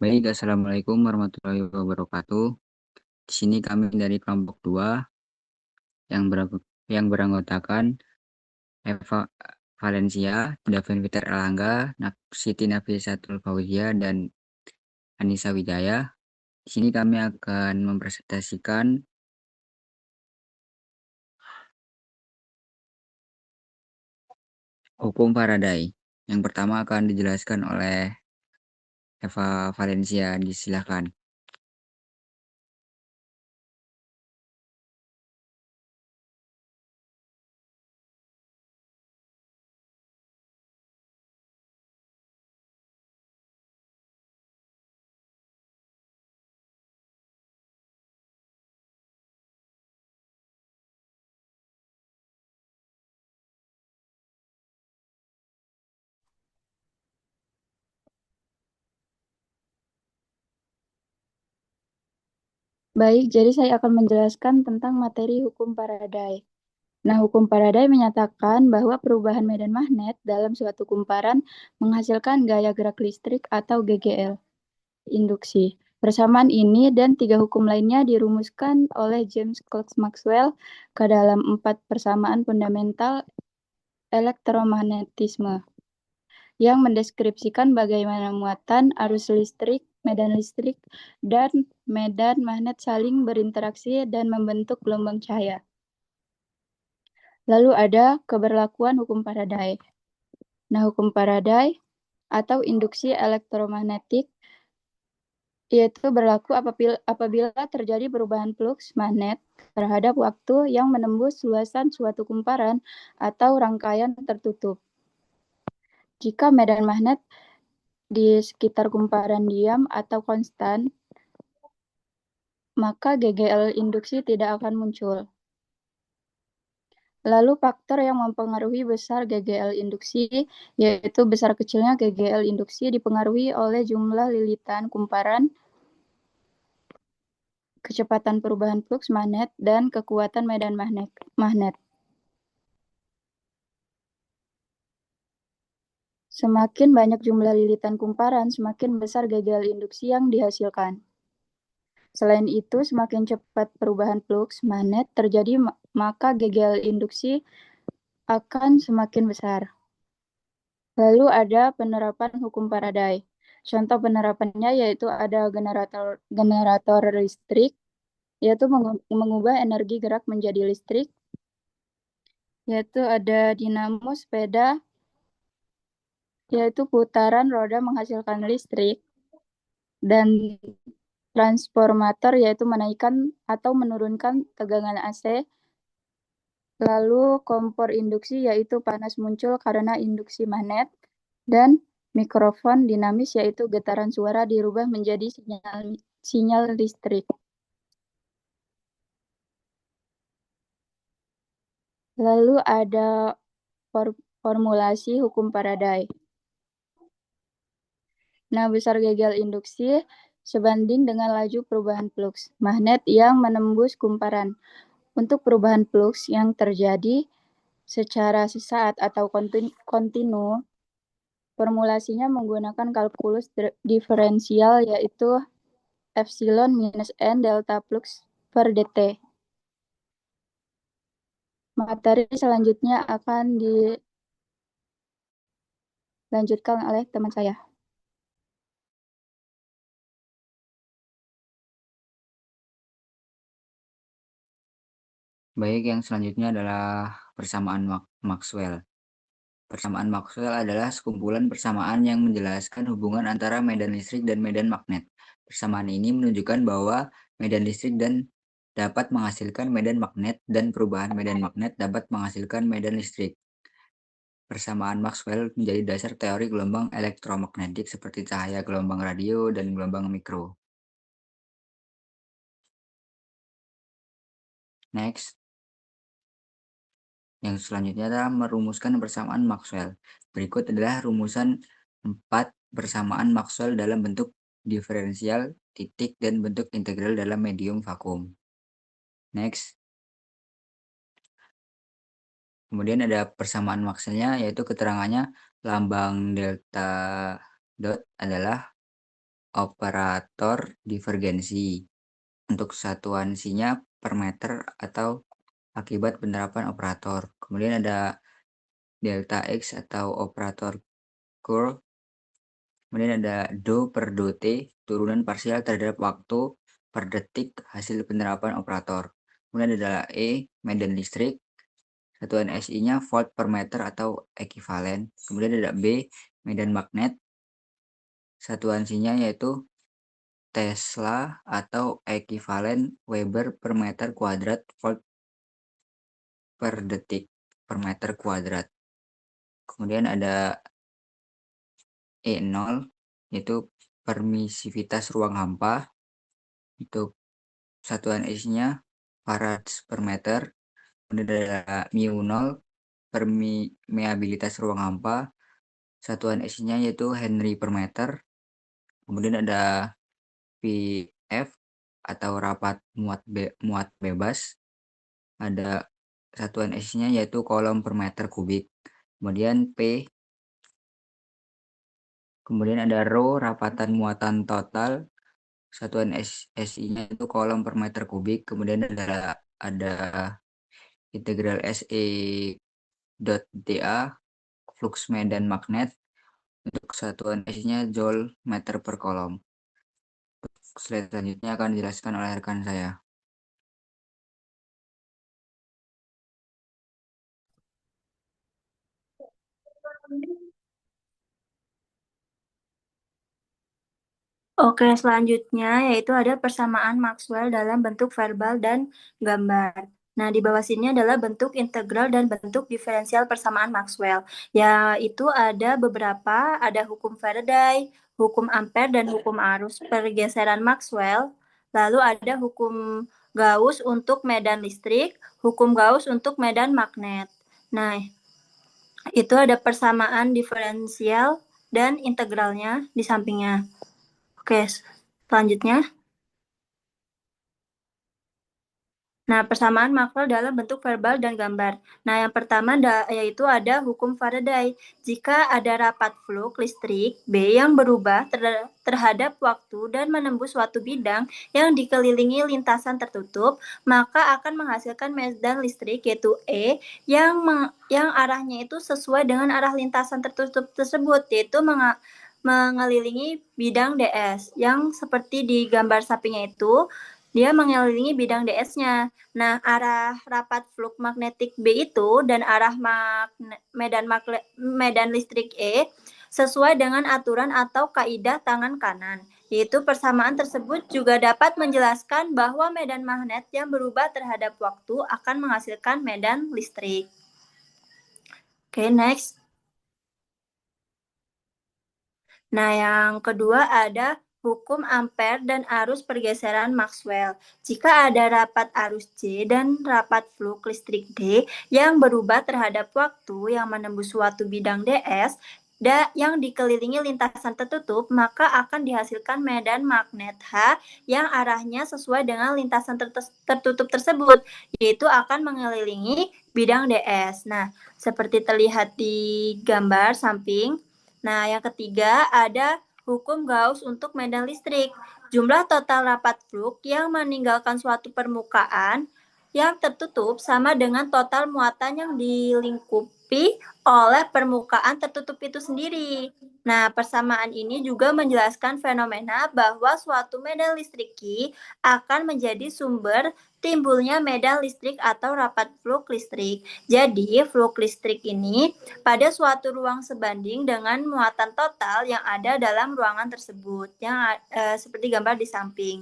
Baik, Assalamualaikum warahmatullahi wabarakatuh. Di sini kami dari kelompok 2 yang beranggotakan Eva Valencia, Davin Fiter Erlangga, Siti Nafisatul Fauzia, dan Anissa Wijaya. Di sini kami akan mempresentasikan hukum Faraday. Yang pertama akan dijelaskan oleh Eva Valencia. Disilakan. Baik, jadi saya akan menjelaskan tentang materi hukum Faraday. Nah, hukum Faraday menyatakan bahwa perubahan medan magnet dalam suatu kumparan menghasilkan gaya gerak listrik atau GGL, induksi. Persamaan ini dan tiga hukum lainnya dirumuskan oleh James Clerk Maxwell ke dalam 4 persamaan fundamental elektromagnetisme yang mendeskripsikan bagaimana muatan, arus listrik, dan medan magnet saling berinteraksi dan membentuk gelombang cahaya. Lalu ada keberlakuan hukum Faraday. Nah, hukum Faraday atau induksi elektromagnetik yaitu berlaku apabila terjadi perubahan fluks magnet terhadap waktu yang menembus luasan suatu kumparan atau rangkaian tertutup. Jika medan magnet di sekitar kumparan diam atau konstan, maka GGL induksi tidak akan muncul. Lalu faktor yang mempengaruhi besar GGL induksi, yaitu besar kecilnya GGL induksi dipengaruhi oleh jumlah lilitan kumparan, kecepatan perubahan fluks magnet, dan kekuatan medan magnet. Semakin banyak jumlah lilitan kumparan, semakin besar GGL induksi yang dihasilkan. Selain itu, semakin cepat perubahan fluks magnet terjadi, maka GGL induksi akan semakin besar. Lalu ada penerapan hukum Faraday. Contoh penerapannya yaitu ada generator listrik, yaitu mengubah energi gerak menjadi listrik, yaitu ada dinamo sepeda, yaitu putaran roda menghasilkan listrik, dan transformator yaitu menaikkan atau menurunkan tegangan AC. Lalu kompor induksi yaitu panas muncul karena induksi magnet, dan mikrofon dinamis yaitu getaran suara dirubah menjadi sinyal listrik. Lalu ada formulasi hukum Faraday. Nah, besar gagal induksi sebanding dengan laju perubahan fluks magnet yang menembus kumparan. Untuk perubahan fluks yang terjadi secara sesaat atau kontinu, formulasinya menggunakan kalkulus diferensial yaitu epsilon minus n delta flux per dt. Materi selanjutnya akan dilanjutkan oleh teman saya. Baik, yang selanjutnya adalah persamaan Maxwell. Persamaan Maxwell adalah sekumpulan persamaan yang menjelaskan hubungan antara medan listrik dan medan magnet. Persamaan ini menunjukkan bahwa medan listrik dapat menghasilkan medan magnet dan perubahan medan magnet dapat menghasilkan medan listrik. Persamaan Maxwell menjadi dasar teori gelombang elektromagnetik seperti cahaya, gelombang radio, dan gelombang mikro. Next. Yang selanjutnya adalah merumuskan persamaan Maxwell. Berikut adalah rumusan 4 persamaan Maxwell dalam bentuk diferensial, titik, dan bentuk integral dalam medium vakum. Next. Kemudian ada persamaan Maxwell-nya, yaitu keterangannya lambang delta dot adalah operator divergensi. Untuk satuansinya per meter atau akibat penerapan operator. Kemudian ada delta X atau operator curl. Kemudian ada do per do t, turunan parsial terhadap waktu per detik hasil penerapan operator. Kemudian ada E, medan listrik. Satuan SI-nya volt per meter atau ekuivalen. Kemudian ada B, medan magnet. Satuansinya yaitu Tesla atau ekuivalen Weber per meter kuadrat volt per detik per meter kuadrat. Kemudian ada E0 yaitu permisivitas ruang hampa. Untuk satuan S-nya farads per meter. Kemudian ada mu0 permeabilitas ruang hampa. Satuan S-nya yaitu Henry per meter. Kemudian ada PF atau rapat muat bebas. Ada satuan S-nya yaitu kolom per meter kubik. Kemudian P. Kemudian ada rho rapatan muatan total. Satuan SI-nya itu kolom per meter kubik. Kemudian ada integral SE dot dA flux medan magnet. Untuk satuan SI-nya joule meter per kolom. Slide selanjutnya akan dijelaskan oleh rekan saya. Oke, selanjutnya yaitu ada persamaan Maxwell dalam bentuk verbal dan gambar. Nah, di bawah sini adalah bentuk integral dan bentuk diferensial persamaan Maxwell. Yaitu ada beberapa, ada hukum Faraday, hukum Ampere, dan hukum arus pergeseran Maxwell. Lalu ada hukum Gauss untuk medan listrik, hukum Gauss untuk medan magnet. Nah, itu ada persamaan diferensial dan integralnya di sampingnya. Oke, selanjutnya. Nah, persamaan Maxwell dalam bentuk verbal dan gambar. Nah, yang pertama yaitu ada hukum Faraday. Jika ada rapat flux listrik B yang berubah terhadap waktu dan menembus suatu bidang yang dikelilingi lintasan tertutup, maka akan menghasilkan medan listrik yaitu E yang arahnya itu sesuai dengan arah lintasan tertutup tersebut, yaitu mengelilingi bidang DS yang seperti di gambar sampingnya itu dia mengelilingi bidang DS-nya. Nah, arah rapat flux magnetik B itu dan arah medan listrik E sesuai dengan aturan atau kaidah tangan kanan. Yaitu persamaan tersebut juga dapat menjelaskan bahwa medan magnet yang berubah terhadap waktu akan menghasilkan medan listrik. Oke, next. Nah, yang kedua ada hukum Ampere dan arus pergeseran Maxwell. Jika ada rapat arus C dan rapat flux listrik D yang berubah terhadap waktu yang menembus suatu bidang DS yang dikelilingi lintasan tertutup, maka akan dihasilkan medan magnet H yang arahnya sesuai dengan lintasan tertutup tersebut, yaitu akan mengelilingi bidang DS. Nah, seperti terlihat di gambar samping. Nah, yang ketiga ada hukum Gauss untuk medan listrik. Jumlah total rapat flux yang meninggalkan suatu permukaan yang tertutup sama dengan total muatan yang dilingkupi oleh permukaan tertutup itu sendiri. Nah, persamaan ini juga menjelaskan fenomena bahwa suatu medan listrik akan menjadi sumber timbulnya medan listrik atau rapat flux listrik. Jadi, flux listrik ini pada suatu ruang sebanding dengan muatan total yang ada dalam ruangan tersebut, yang seperti gambar di samping.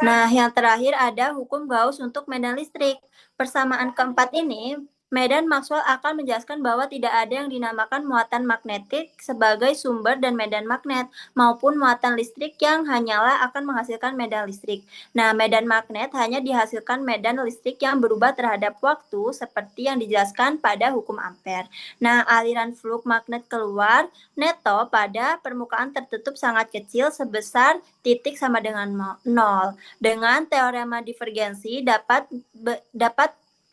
Nah, yang terakhir ada hukum Gauss untuk medan listrik. Persamaan keempat ini, medan Maxwell akan menjelaskan bahwa tidak ada yang dinamakan muatan magnetik sebagai sumber dan medan magnet, maupun muatan listrik yang hanyalah akan menghasilkan medan listrik. Nah, medan magnet hanya dihasilkan medan listrik yang berubah terhadap waktu seperti yang dijelaskan pada hukum Ampere. Nah, aliran flux magnet keluar neto pada permukaan tertutup sangat kecil sebesar titik sama dengan 0. Dengan teorema divergensi dapat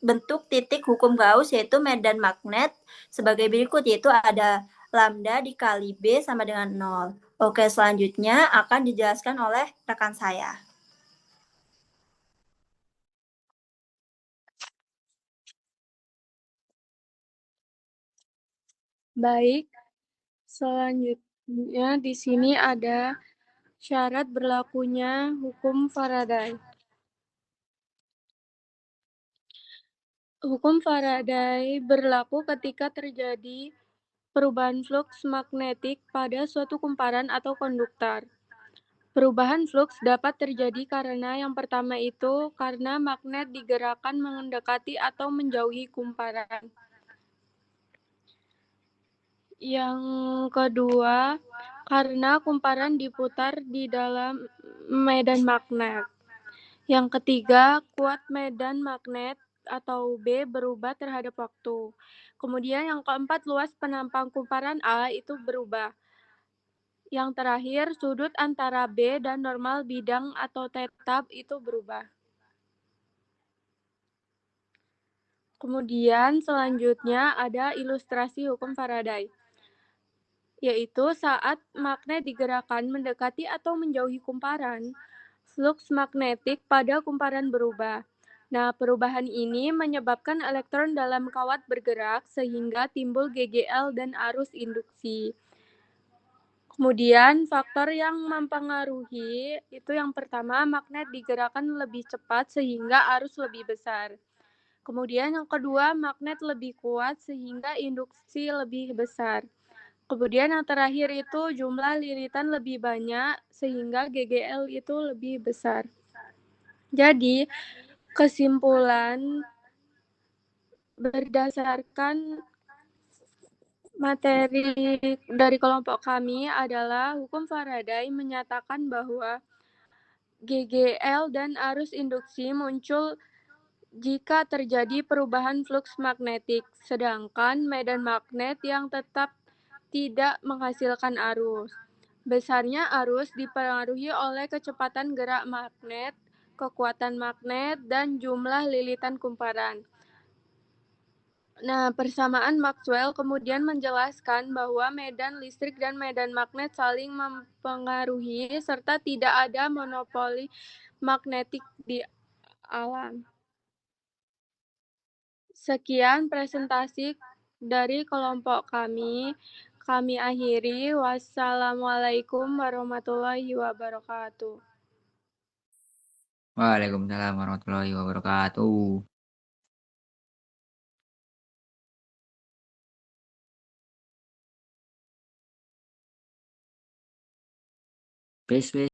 bentuk titik hukum Gauss yaitu medan magnet sebagai berikut, yaitu ada lambda dikali B sama dengan 0. Oke, selanjutnya akan dijelaskan oleh rekan saya. Baik, selanjutnya di sini ada syarat berlakunya hukum Faraday. Hukum Faraday berlaku ketika terjadi perubahan fluks magnetik pada suatu kumparan atau konduktor. Perubahan fluks dapat terjadi karena yang pertama itu karena magnet digerakkan mendekati atau menjauhi kumparan. Yang kedua, karena kumparan diputar di dalam medan magnet. Yang ketiga, kuat medan magnet atau B berubah terhadap waktu. Kemudian yang keempat, luas penampang kumparan A itu berubah. Yang terakhir, sudut antara B dan normal bidang atau tetap itu berubah. Kemudian selanjutnya ada ilustrasi hukum Faraday, yaitu saat magnet digerakkan mendekati atau menjauhi kumparan, fluks magnetik pada kumparan berubah. Nah, perubahan ini menyebabkan elektron dalam kawat bergerak sehingga timbul GGL dan arus induksi. Kemudian faktor yang mempengaruhi itu yang pertama, magnet digerakkan lebih cepat sehingga arus lebih besar. Kemudian yang kedua, magnet lebih kuat sehingga induksi lebih besar. Kemudian yang terakhir itu jumlah liritan lebih banyak sehingga GGL itu lebih besar. Jadi, kesimpulan berdasarkan materi dari kelompok kami adalah hukum Faraday menyatakan bahwa GGL dan arus induksi muncul jika terjadi perubahan fluks magnetik, sedangkan medan magnet yang tetap tidak menghasilkan arus. Besarnya arus dipengaruhi oleh kecepatan gerak magnet, kekuatan magnet, dan jumlah lilitan kumparan. Nah, persamaan Maxwell kemudian menjelaskan bahwa medan listrik dan medan magnet saling mempengaruhi serta tidak ada monopoli magnetik di alam. Sekian presentasi dari kelompok kami. Kami akhiri. Wassalamualaikum warahmatullahi wabarakatuh. Waalaikumsalam warahmatullahi wabarakatuh. Peace, peace.